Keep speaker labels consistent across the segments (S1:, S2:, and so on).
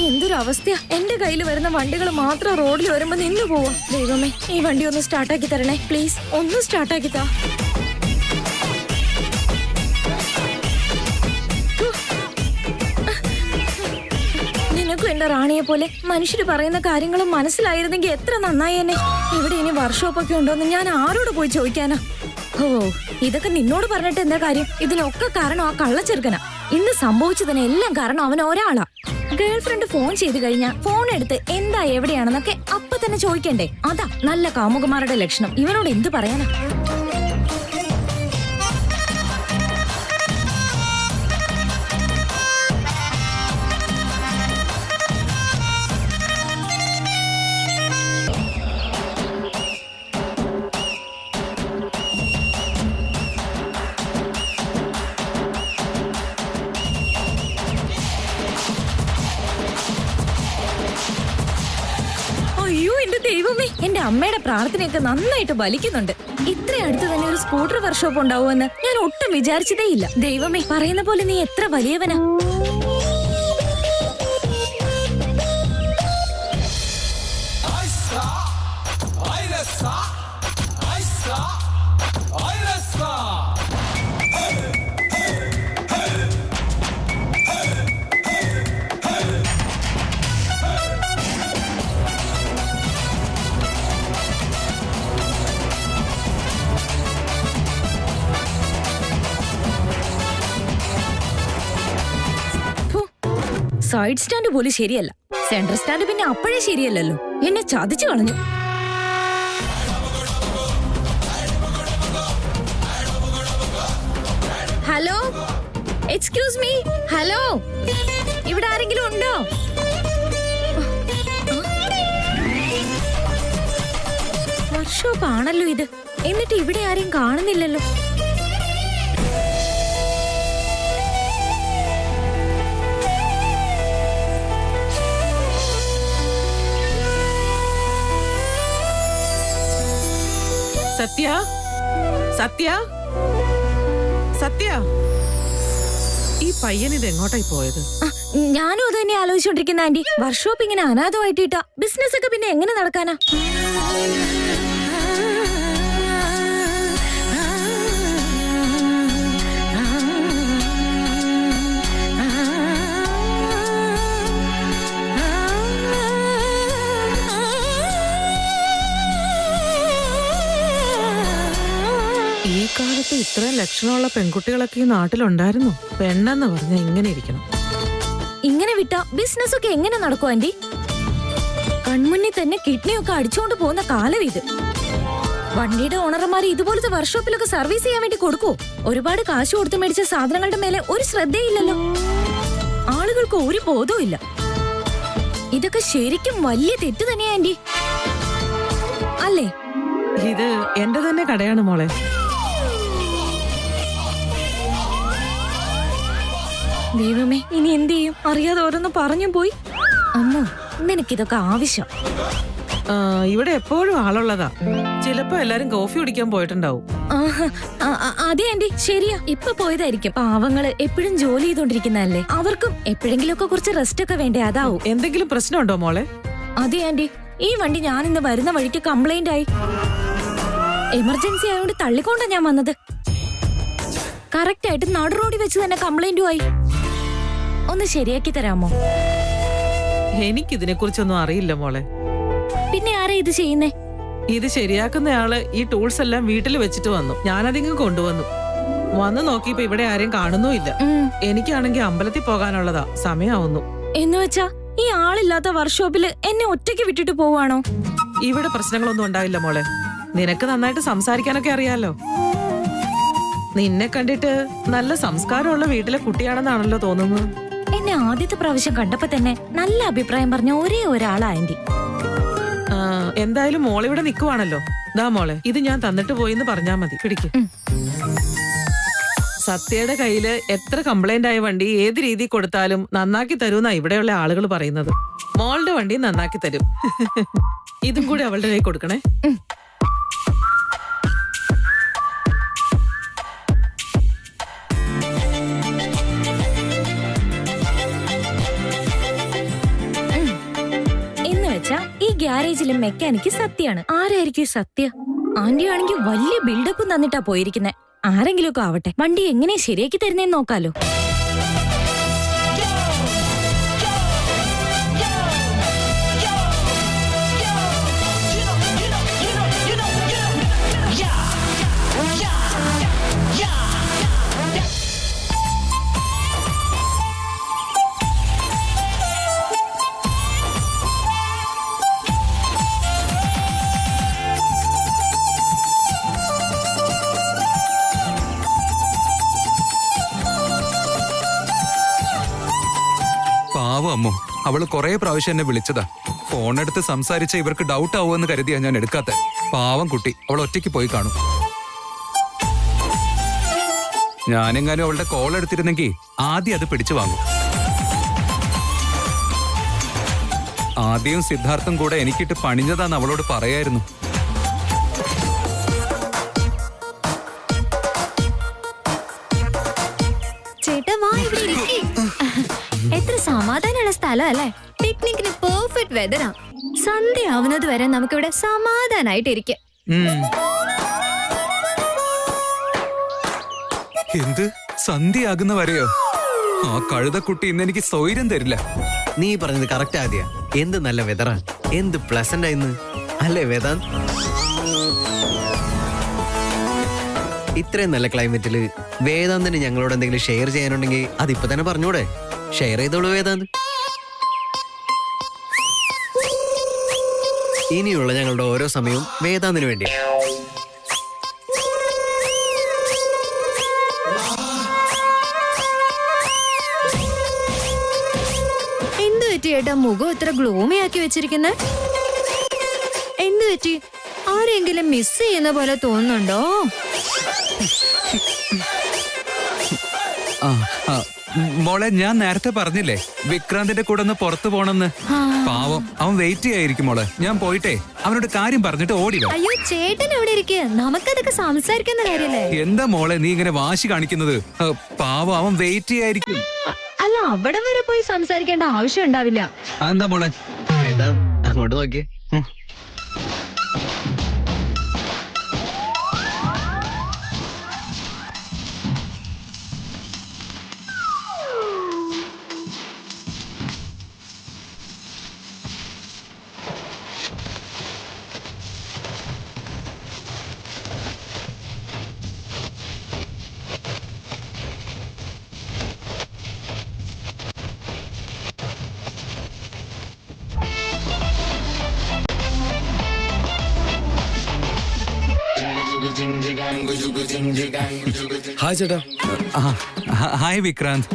S1: എന്തൊരു അവസ്ഥയാ. എന്റെ കയ്യിൽ വരുന്ന വണ്ടികൾ മാത്രം റോഡിൽ വരുമ്പോ നിന്ന് പോവാ. ദൈവമേ, ഈ വണ്ടി ഒന്ന് സ്റ്റാർട്ടാക്കി തരണേ പ്ലീസ്. ഒന്ന് സ്റ്റാർട്ടാക്കി താ. നിനക്കും എന്റെ റാണിയെ പോലെ മനുഷ്യര് പറയുന്ന കാര്യങ്ങളും മനസ്സിലായിരുന്നെങ്കിൽ എത്ര നന്നായി എന്നെ. ഇവിടെ ഇനി വർക്ക്ഷോപ്പൊക്കെ ഉണ്ടോന്ന് ഞാൻ ആരോട് പോയി ചോദിക്കാനാ? ഓ, ഇതൊക്കെ നിന്നോട് പറഞ്ഞിട്ട് എന്താ കാര്യം? ഇതിനൊക്കെ കാരണം ആ കള്ളച്ചെറുക്കനാ. ഇന്ന് സംഭവിച്ചതിന് എല്ലാം കാരണം അവൻ ഒരാളാ. ഗേൾഫ്രണ്ട് ഫോൺ ചെയ്ത് കഴിഞ്ഞാ ഫോൺ എടുത്ത് എന്താ എവിടെയാണെന്നൊക്കെ അപ്പൊ തന്നെ ചോദിക്കണ്ടേ? അതാ നല്ല കാമുകന്മാരുടെ ലക്ഷണം. ഇവനോട് എന്ത് പറയാനാ? അയ്യോ എന്റെ ദൈവമേ, എന്റെ അമ്മയുടെ പ്രാർത്ഥനയൊക്കെ നന്നായിട്ട് ബലിക്കുന്നുണ്ട്. ഇത്ര അടുത്ത് തന്നെ ഒരു സ്കൂട്ടർ വർക്ക്ഷോപ്പ് ഉണ്ടാവുമെന്ന് ഞാൻ ഒട്ടും വിചാരിച്ചതേ ഇല്ല. ദൈവമേ, പറയുന്ന പോലെ നീ എത്ര വലിയവനാ. സൈഡ് സ്റ്റാൻഡ് പോലും ശരിയല്ല. സെൻട്രൽ സ്റ്റാൻഡ് പിന്നെ അപ്പോഴേ ശരിയല്ലല്ലോ. എന്നെ ചതിച്ചു കളഞ്ഞു. Hello, excuse me. ഹലോ, ഇവിടെ ആരെങ്കിലും ഉണ്ടോ? വർക്ക്ഷോപ്പ് ആണല്ലോ ഇത്. എന്നിട്ട് ഇവിടെ ആരെയും കാണുന്നില്ലല്ലോ.
S2: സത്യ, സത്യ, സത്യ, ഈ പയ്യൻ ഇത് എങ്ങോട്ടായി പോയത്?
S1: ഞാനും അത് തന്നെ ആലോചിച്ചോണ്ടിരിക്കുന്ന ആന്റി. വർക്ക്ഷോപ്പ് ഇങ്ങനെ അനാഥമായിട്ടിട്ടാ ബിസിനസ് ഒക്കെ പിന്നെ എങ്ങനെ നടക്കാനാ?
S2: ഈ കാലത്ത് ഇത്രയും ലക്ഷണമുള്ള പെൺകുട്ടികളൊക്കെ ഈ നാട്ടിലുണ്ടായിരുന്നു. പെണ്ണെന്ന് പറഞ്ഞാൽ ഇങ്ങനെ ഇരിക്കണം.
S1: ഇങ്ങനെ വിട്ടാ ബിസിനസ് ഒക്കെ എങ്ങനെ നടക്കും ആന്റി? കൺമുന്നിൽ തന്നെ കിഡ്നിയൊക്കെ അടിച്ചുകൊണ്ട് പോകുന്ന കാലം ഇത്. വണ്ടിയുടെ ഓണർമാര് ഇതുപോലത്തെ വർക്ക്ഷോപ്പിലൊക്കെ സർവീസ് ചെയ്യാൻ വേണ്ടി കൊടുക്കുവോ? ഒരുപാട് കാശ് കൊടുത്ത് മേടിച്ച സാധനങ്ങളുടെ മേലെ ഒരു ശ്രദ്ധയില്ലല്ലോ. ആളുകൾക്ക് ഒരു ബോധവും ഇല്ല. ഇതൊക്കെ ശരിക്കും വലിയ തെറ്റ് തന്നെയാ ആന്റി, അല്ലേ?
S2: ഇത് എന്റെ തന്നെ കടയാണ് മോളെ.
S1: ദൈവമേ, ഇനി എന്ത് ചെയ്യും? അറിയാതെ ഓരോന്ന് പറഞ്ഞു പോയി. അമ്മ, നിനക്കിതൊക്കെ ആവശ്യം?
S2: ഇവിടെ എപ്പോഴും ആളുള്ളതാ. ചിലപ്പോ എല്ലാരും കോഫി കുടിക്കാൻ പോയിട്ടുണ്ടാവും.
S1: അതെ ആന്റി, ശരിയാ. ഇപ്പൊ പോയതായിരിക്കും. പാവങ്ങള് എപ്പോഴും ജോലി ചെയ്തോണ്ടിരിക്കുന്നതല്ലേ. അവർക്കും എപ്പോഴെങ്കിലും ഒക്കെ കുറച്ച് റെസ്റ്റ് ഒക്കെ വേണ്ടേ? അതാവും.
S2: എന്തെങ്കിലും പ്രശ്നമുണ്ടോ മോളെ?
S1: അതെ ആന്റി, ഈ വണ്ടി ഞാൻ ഇന്ന് വരുന്ന വഴിക്ക് കംപ്ലൈന്റ് ആയി. എമർജൻസി ആയതുകൊണ്ട് തള്ളിക്കൊണ്ടാ ഞാൻ വന്നത്. കറക്റ്റ് ആയിട്ട് നടു റോഡിൽ വെച്ച് തന്നെ കംപ്ലൈന്റും ആയി. ഒന്ന് ശരിയാക്കി തരാമോ?
S2: എനിക്കിതിനെ കുറിച്ചൊന്നും അറിയില്ല മോളെ.
S1: പിന്നെ ആരാ ഇത് ചെയ്യുന്നേ?
S2: ഇത് ശരിയാക്കുന്നയാള് ഈ ടൂൾസ് എല്ലാം വീട്ടിൽ വെച്ചിട്ട് വന്നു. ഞാനതിങ്ങ് കൊണ്ടുവന്നു. വന്നു നോക്കിയപ്പോ ഇവിടെ ആരെയും കാണുന്നുമില്ല. എനിക്കാണെങ്കിൽ അമ്പലത്തിൽ പോകാനുള്ളതാ. സമയാവുന്നു.
S1: എന്ന് വെച്ചാ ഈ ആളില്ലാത്ത വർക്ക്ഷോപ്പില് എന്നെ ഒറ്റയ്ക്ക് വിട്ടിട്ട് പോവാണോ?
S2: ഇവിടെ പ്രശ്നങ്ങളൊന്നും ഉണ്ടാവില്ല മോളെ. നിനക്ക് നന്നായിട്ട് സംസാരിക്കാനൊക്കെ അറിയാലോ. നിന്നെ കണ്ടിട്ട് നല്ല സംസ്കാരമുള്ള വീട്ടിലെ കുട്ടിയാണെന്നാണല്ലോ തോന്നുന്നത്.
S1: എന്നെ ആദ്യത്തെ പ്രാവശ്യം കണ്ടപ്പോ തന്നെ നല്ല അഭിപ്രായം പറഞ്ഞ ഒരേ ഒരാളാ ആന്റി.
S2: എന്തായാലും മോളിവിടെ നിക്കുവാണല്ലോ. ദാ മോളെ, ഇത് ഞാൻ തന്നിട്ട് പോയിന്ന് പറഞ്ഞാ മതി. പിടിക്ക്. സത്യയുടെ കയ്യില് എത്ര കംപ്ലൈന്റ് ആയ വണ്ടി ഏത് രീതി കൊടുത്താലും നന്നാക്കി തരൂന്നാ ഇവിടെയുള്ള ആളുകൾ പറയുന്നത്. മോളുടെ വണ്ടി നന്നാക്കി തരും. ഇതും കൂടി അവളുടെ കൈ കൊടുക്കണേ.
S1: ഗ്യാരേജിലെ മെക്കാനിക്ക് സത്യാണ്. ആരായിരിക്കും ഈ സത്യ? ആന്റി ആണെങ്കിൽ വലിയ ബിൽഡപ്പും തന്നിട്ടാ പോയിരിക്കുന്നെ. ആരെങ്കിലും ഒക്കെ ആവട്ടെ, വണ്ടി എങ്ങനെ ശരിയാക്കി തരുന്നേന്ന് നോക്കാലോ.
S3: അമ്മോ, അവള് കൊറേ പ്രാവശ്യം എന്നെ വിളിച്ചതാ. ഫോൺ എടുത്ത് സംസാരിച്ച ഇവർക്ക് ഡൗട്ട് ആവുമെന്ന് കരുതിയാ ഞാൻ എടുക്കാത്ത. പാവം കുട്ടി, അവൾ ഒറ്റയ്ക്ക് പോയി കാണും. ഞാനെങ്ങാനും അവളുടെ കോൾ എടുത്തിരുന്നെങ്കിൽ ആദ്യം അത് പിടിച്ചു വാങ്ങും. ആദ്യവും സിദ്ധാർത്ഥം കൂടെ എനിക്കിട്ട് പണിഞ്ഞതാന്ന് അവളോട് പറയായിരുന്നു.
S4: ചേട്ടാ വാ, ഇവിടെ ഇരിക്ക്. എത്ര സമാധാനമുള്ള സ്ഥലം അല്ലേ? പിക്നിക്കിന് പെർഫെക്റ്റ് വെതറാ. സന്ധ്യ ആവുന്നത് വരെ നമുക്കിവിടെ സമാധാനായിട്ട് ഇരിക്കാം.
S3: എന്ത് സന്ധ്യയാകുന്ന വരെയോ? ആ കഴുതക്കുട്ടി ഇന്ന് എനിക്ക് സ്വൈര്യം തരില്ല.
S5: നീ പറഞ്ഞത് കറക്റ്റ് ആദ്യ. എന്ത് നല്ല വെതറാ, എന്ത് പ്ലസന്റ് ആയിന്ന് അല്ലേ വേദാന്ത്? ഇത്രയും നല്ല ക്ലൈമറ്റില് വേദാന്തിന് ഞങ്ങളോട് എന്തെങ്കിലും ഷെയർ ചെയ്യാനുണ്ടെങ്കിൽ അതിപ്പോ തന്നെ പറഞ്ഞൂടെ? ഷെയർ ചെയ്തോളൂ വേദാന്ത്. ഇനിയുള്ള ഞങ്ങളുടെ ഓരോ സമയവും വേദാന്തിന് വേണ്ടിയാ.
S4: എന്ത് പറ്റി ചേട്ടാ മുഖം ഇത്ര ഗ്ലൂമി ആക്കി വെച്ചിരിക്കുന്നത്? എന്ത് പറ്റി? ആരെങ്കിലും മിസ് ചെയ്യുന്ന പോലെ തോന്നുന്നുണ്ടോ?
S3: മോളെ, ഞാൻ നേരത്തെ പറഞ്ഞില്ലേ വിക്രാന്തിന്റെ കൂടെ ഒന്ന് പുറത്തു പോണെന്ന്. പാവം, അവൻ വെയിറ്റ് ചെയ്യായിരിക്കും മോളെ. ഞാൻ പോയിട്ടേ അവനോട് കാര്യം പറഞ്ഞിട്ട് ഓടില്ല.
S4: അയ്യോ ചേട്ടൻ എവിടെ ഇരിക്കുക? നമുക്കതൊക്കെ സംസാരിക്കുന്ന കാര്യല്ലേ?
S3: എന്താ മോളെ നീ ഇങ്ങനെ വാശി കാണിക്കുന്നത്? പാവം, അവൻ വെയിറ്റ് ചെയ്യായിരിക്കും.
S4: അല്ല, അവിടെ വരെ പോയി സംസാരിക്കേണ്ട ആവശ്യം ഉണ്ടാവില്ല.
S3: എന്താ മോളെ?
S5: അങ്ങോട്ട് നോക്കിയേ.
S3: ഹായ് ചേട്ടാ. ഹായ് വിക്രാന്ത്.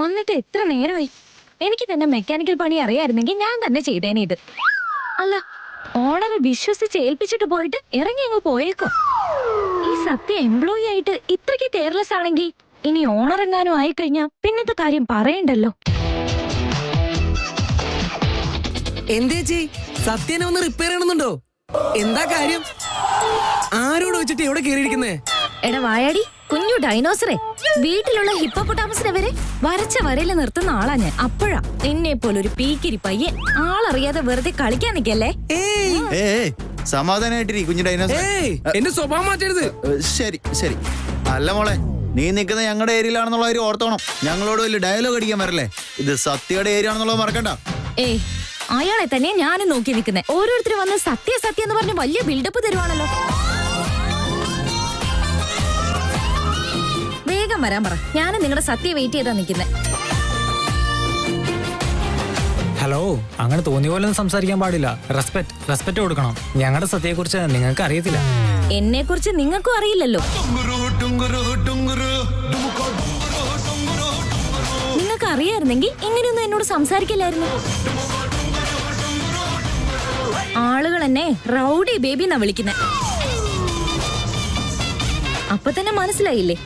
S1: വന്നിട്ട് എത്ര നേരമായി? എനിക്ക് തന്നെ മെക്കാനിക്കൽ പണി അറിയായിരുന്നെങ്കിൽ ഞാൻ തന്നെ ചെയ്തേനെ ഇത്. അല്ല, ഓണറെ വിശ്വസിച്ച് ഏൽപ്പിച്ചിട്ട് പോയിട്ട് ഇറങ്ങി അങ്ങ് പോയേക്കോ. ഈ സത്യ എംപ്ലോയി ആയിട്ട് ഇത്രയ്ക്ക് കെയർലെസ് ആണെങ്കിൽ ഇനി ഓണർ എങ്ങാനും ആയിക്കഴിഞ്ഞാ പിന്നത്തെ കാര്യം പറയണ്ടല്ലോ.
S5: എന്തേച്ചി, സത്യനെ ഒന്ന് റിപ്പയർ ചെയ്യണമെന്നുണ്ടോ? എന്താ കാര്യം? ആരോട് വെച്ചിട്ട് എവിടെ കേറിയിരിക്കുന്നേ?
S1: എടാ വായാടി കുഞ്ഞു ഡൈനോസറെ, വീട്ടിലുള്ള ഹിപ്പോപ്പൊട്ടാമസിനെ വരെ വരച്ച വരയിൽ നിർത്തുന്ന ആളാ ഞാൻ. അപ്പോഴാ നിന്നെ പോലൊരു പീക്കിരി പയ്യൻ ആളറിയാതെ വെറുതെ കളിക്കാൻ നിക്കല്ലേ.
S6: സമാധാനായിട്ടിരി കുഞ്ഞു ഡൈനോസർ.
S5: എന്റെ സ്വഭാവം മാറ്റരുത്.
S6: ശരി ശരി. അല്ല മോളെ, നീ നിൽക്കുന്ന ഞങ്ങളുടെ ഏരിയയിലാണെന്നുള്ള കാര്യം ഓർത്തോണം. ഞങ്ങളോട് വലിയ ഡയലോഗ് അടിക്കാൻ വരല്ലേ. ഇത് സത്യയുടെ ഏരിയ ആണെന്നുള്ളത് മറക്കണ്ട.
S1: ഏയ്, അയാളെ തന്നെ ഞാനും നോക്കി നിൽക്കുന്നേ. ഓരോരുത്തർ വന്ന് സത്യ സത്യം എന്ന് പറഞ്ഞ് വലിയ ബിൽഡപ്പ് തരുവാണല്ലോ. വേഗം വരാൻ പറ, ഞാനും നിങ്ങളുടെ സത്യ വെയിറ്റ് ചെയ്താ നിൽക്കുന്നേ.
S7: ഹലോ, അങ്ങനെ തോന്നിയ പോലെ ഒന്നും സംസാരിക്കാൻ പാടില്ല. റെസ്പെക്ട് കൊടുക്കണം. ഞങ്ങളുടെ സത്യയെക്കുറിച്ച് നിങ്ങൾക്ക് അറിയത്തില്ല.
S1: എന്നെ കുറിച്ച് നിങ്ങൾക്കും അറിയില്ലല്ലോ. നിങ്ങൾക്ക് അറിയായിരുന്നെങ്കിൽ ഇങ്ങനെയൊന്നും എന്നോട് സംസാരിക്കില്ലായിരുന്നു. ആളുകൾ എന്നെ റൗഡി ബേബി എന്നാ വിളിക്കുന്നെ. അപ്പൊ തന്നെ മനസ്സിലായില്ലേ?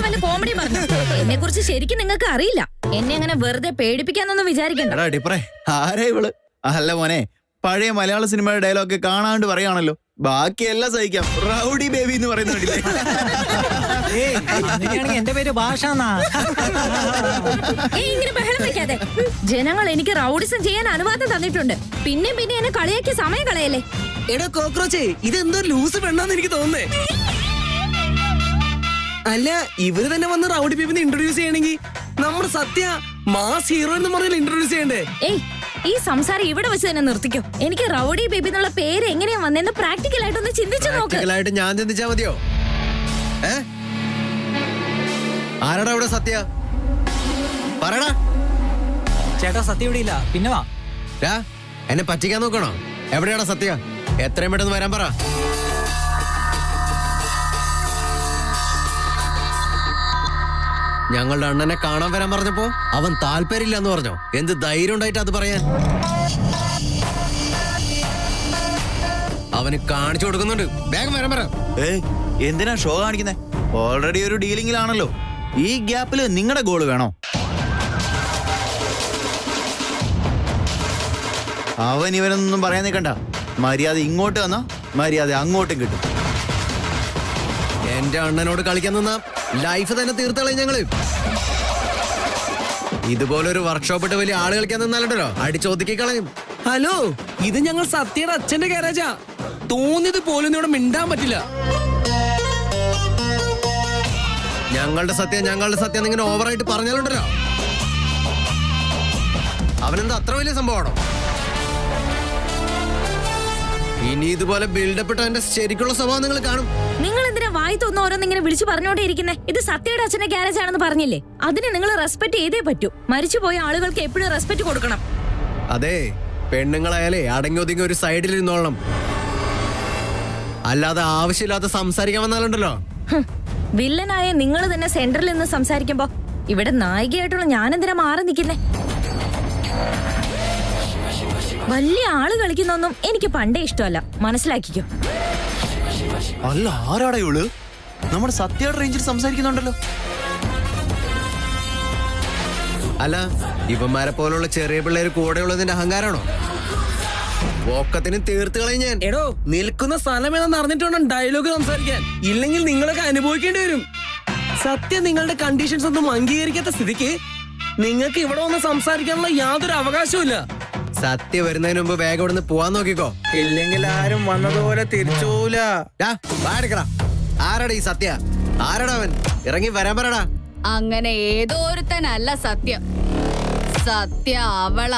S1: വല്ല കോമഡി പറഞ്ഞു. എന്നെ കുറിച്ച് ശരിക്കും നിങ്ങൾക്ക് അറിയില്ല. എന്നെ അങ്ങനെ വെറുതെ പേടിപ്പിക്കാന്നൊന്നും വിചാരിക്കണ്ട.
S6: എടാ ഡിപ്രേ, ആരാ ഇവള്? അല്ല മോനെ, പഴയ മലയാള സിനിമയുടെ ഡയലോഗ് കാണാണ്ട് പറയാണല്ലോ. ബാക്കിയെല്ലാം സഹിക്കാം. റൗഡി ബേബി എന്ന് പറയുന്നില്ലേ?
S7: എന്റെ പേര് ഭാഷ.
S1: ഇങ്ങനെ ബഹളം വെക്കാതെ. ജനങ്ങൾ എനിക്ക് റൗഡിസം ചെയ്യാൻ അനുവാദം തന്നിട്ടുണ്ട്. പിന്നെ എന്നെ കളിയാക്കി സമയം കളയല്ലേ?
S8: എടാ കോക്രോച്ചേ, ഇതെന്തോ ലൂസ് പെണ്ണാന്ന് എനിക്ക് തോന്നുന്നേ. അല്ല, ഇവര് തന്നെ വന്ന് റൗഡി ബേബിനെ ഇൻട്രൊഡ്യൂസ് ചെയ്യണമെങ്കിൽ നമ്മുടെ സത്യ മാസ് ഹീറോ എന്ന് പറഞ്ഞാൽ ഇൻട്രൊഡ്യൂസ് ചെയ്യണ്ടേ?
S1: ഏയ്, ഈ സംസാരം ഇവിടെ വെച്ച് തന്നെ നിർത്തിക്കോ. എനിക്ക് റൗഡി ബേബി എന്നുള്ള പേര് എങ്ങനെയാ വന്നെന്ന് പ്രാക്ടിക്കൽ ആയിട്ടൊന്ന് ചിന്തിച്ചു നോക്ക്.
S5: പ്രാക്ടിക്കലായിട്ട് ഞാൻ ചിന്തിച്ചാ മതിയോ? ആരാടാ ഇവിടെ സത്യ? പറയടാ.
S7: ചേട്ടാ, സത്യം ഇവിടെ ഇല്ല. പിന്നെ വാ.
S5: എന്നെ പറ്റിക്കാൻ നോക്കണോ? എവിടെയാടാ സത്യ? എത്രയും പെട്ടെന്ന് വരാൻ പറ. ഞങ്ങളുടെ അണ്ണനെ കാണാൻ വരാൻ പറഞ്ഞപ്പോ അവൻ താല്പര്യമില്ല എന്ന് പറഞ്ഞോ? എന്ത് ധൈര്യം ഉണ്ടായിട്ട് അത് പറയാൻ? അവന് കാണിച്ചു കൊടുക്കുന്നുണ്ട്. വേഗം വരാൻ പറ.
S6: എന്തിനാ ഷോ കാണിക്കുന്നേ? ഓൾറെഡി ഒരു ഡീലിംഗിലാണല്ലോ. ഈ ഗ്യാപ്പില് നിങ്ങളുടെ ഗോള് വേണോ? അവൻ ഇവനൊന്നും പറയാൻ നിൽക്കണ്ട. മര്യാദ ഇങ്ങോട്ട് വന്നാ മര്യാദ അങ്ങോട്ടും കിട്ടും.
S5: എന്റെ അണ്ണനോട് കളിക്കാൻ നിന്ന ലൈഫ് തന്നെ തീർത്തളയും ഞങ്ങള്. ഇതുപോലൊരു വർക്ക്ഷോപ്പ് ഇട്ട് വലിയ ആള് കളിക്കാൻ നിന്നാലുണ്ടല്ലോ അടിച്ചൊതുക്കി കളയും.
S8: ഹലോ, ഇത് ഞങ്ങൾ സത്യയുടെ അച്ഛന്റെ ഗാരേജാ. തോന്നിയത് പോലും ഇവിടെ മിണ്ടാൻ പറ്റില്ല.
S5: ഞങ്ങളുടെ സത്യം ഇങ്ങനെ ഓവറായിട്ട് പറഞ്ഞാലുണ്ടല്ലോ. അവനെന്താ അത്ര വലിയ സംഭവമാണോ? ഇനി ഇതുപോലെ ബിൽഡപ്പ് ഇട്ട എന്റെ ശരിക്കുള്ള സ്വഭാവം നിങ്ങൾ കാണും.
S1: നിങ്ങൾ എന്തിനാ വായി തോന്നുന്ന ഓരോന്നിങ്ങനെ വിളിച്ചു പറഞ്ഞോണ്ടേ ഇരിക്കുന്നേ? ഇത് സത്യയുടെ അച്ഛന്റെ ഗ്യാരേജ് ആണെന്ന് പറഞ്ഞില്ലേ? അതിനെ നിങ്ങൾ റെസ്പെക്ട് ചെയ്തേ പറ്റൂ. മരിച്ചുപോയ ആളുകൾക്ക് എപ്പോഴും റെസ്പെക്ട് കൊടുക്കണം.
S5: അതെ, പെണ്ണുങ്ങളായാലേ അടങ്ങി ഒതുങ്ങി ഒരു സൈഡിൽ ഇരുന്നോളണം. അല്ലാതെ ആവശ്യമില്ലാത്ത സംസാരിക്കാൻ വന്നാലുണ്ടല്ലോ.
S1: വില്ലനായ നിങ്ങൾ തന്നെ സെന്ററിൽ നിന്ന് സംസാരിക്കുമ്പോ ഇവിടെ നായികയായിട്ടുള്ള ഞാനെന്തിനാ മാറി നിൽക്കുന്നേ? വലിയ ആള് കളിക്കുന്നൊന്നും എനിക്ക് പണ്ടേ ഇഷ്ടമല്ല, മനസ്സിലാക്കിക്കോ.
S6: അല്ല, ആരാടാ ഇവള്? നമ്മുടെ സത്യയുടെ റേഞ്ചിൽ സംസാരിക്കുന്നുണ്ടല്ലോ.
S5: അല്ല, ഇവന്മാരെ പോലുള്ള ചെറിയ പിള്ളേര് കൂടെ ഉള്ളതിന്റെ അഹങ്കാരാണോ? ഒക്കത്തിന് തീർത്ത് കളയും ഞാൻ.
S8: എടോ, നിൽക്കുന്ന സ്ഥലം ഏതാന്ന് അറിഞ്ഞിട്ടുണ്ടോ ഡയലോഗ് സംസാരിക്കാൻ? ഇല്ലെങ്കിൽ നിങ്ങളൊക്കെ അനുഭവിക്കേണ്ടി വരും. സത്യം നിങ്ങളുടെ കണ്ടീഷൻസ് ഒന്നും അംഗീകരിക്കാത്ത സ്ഥിതിക്ക് നിങ്ങൾക്ക് ഇവിടെ വന്ന് സംസാരിക്കാനുള്ള യാതൊരു അവകാശവും ഇല്ല.
S5: സത്യ വരുന്നതിന് മുമ്പ് വേഗം ഇവിടുന്ന് പോവാൻ നോക്കിക്കോ.
S8: ഇല്ലെങ്കിൽ ആരും വന്നതുപോലെ തിരിച്ചു പോവില്ല.
S5: ആരാടാ ഈ സത്യ? ആരാടാ അവൻ? ഇറങ്ങി വരാൻ പറടാ.
S9: അങ്ങനെ ഏതോരുത്തനല്ല സത്യം. സത്യ അവള.